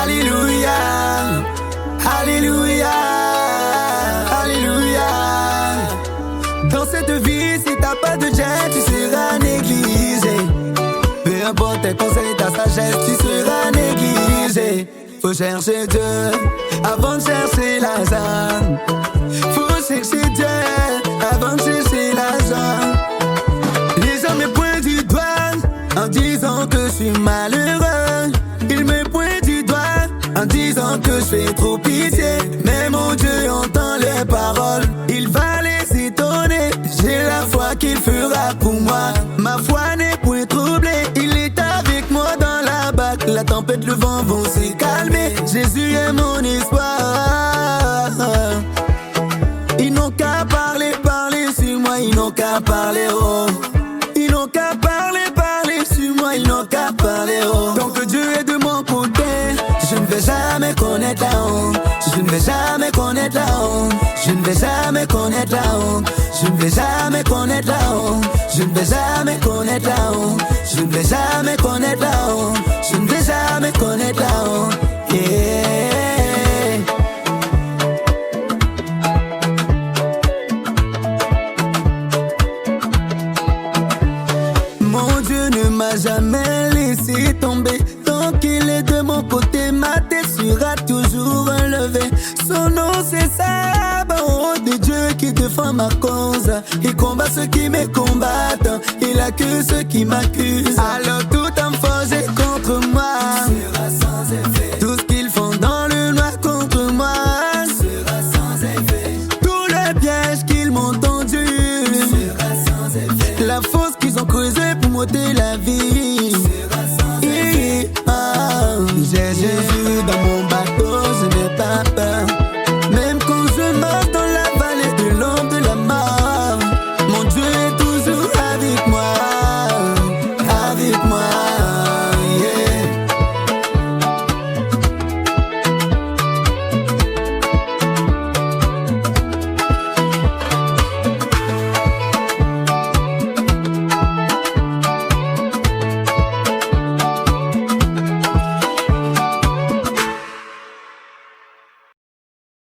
Alléluia, Alléluia, Alléluia. Dans cette vie, si t'as pas de jet, tu seras négligé. Peu importe tes conseils, ta sagesse, tu seras négligé. Faut chercher Dieu avant de chercher l'argent. Faut chercher Dieu avant de chercher l'argent. Les gens me pointent du doigt en disant que je suis malheureux. Ils me pointent du doigt en disant que je fais trop pitié. Mais mon Dieu entend les paroles, il va les étonner. J'ai la foi qu'il fera pour moi. Ma foi n'est point troublée, il est avec moi dans la barque. La tempête, le vent vont se calmer. Jésus est mon espoir. Ils n'ont qu'à parler, parler sur moi. Ils n'ont qu'à parler, oh. Ils n'ont qu'à parler, parler sur moi. Ils n'ont qu'à parler, oh. Tant que Dieu est de mon côté, je ne vais jamais connaître la honte. Je ne vais jamais connaître la honte. Je ne vais jamais connaître la honte. Je ne vais jamais connaître la honte. Je ne vais jamais connaître la honte. Je ne vais jamais connaître la honte. Je ne vais jamais connaître la honte. Yeah. Mon Dieu ne m'a jamais laissé tomber. Tant qu'il est de mon côté, ma tête sera toujours relevée. Son nom c'est Saba, oh de Dieu qui défend ma cause. Il combat ceux qui me combattent, il accuse ceux qui m'accusent. Alors tout en forgé contre moi sera sans effet. Tout ce qu'ils font dans le noir contre moi sera sans effet. Tout le piège qu'ils m'ont tendu sera sans effet. La fosse qu'ils ont creusée pour m'ôter la vie sera sans effet. J'ai Jésus dans mon bateau, je n'ai pas peur.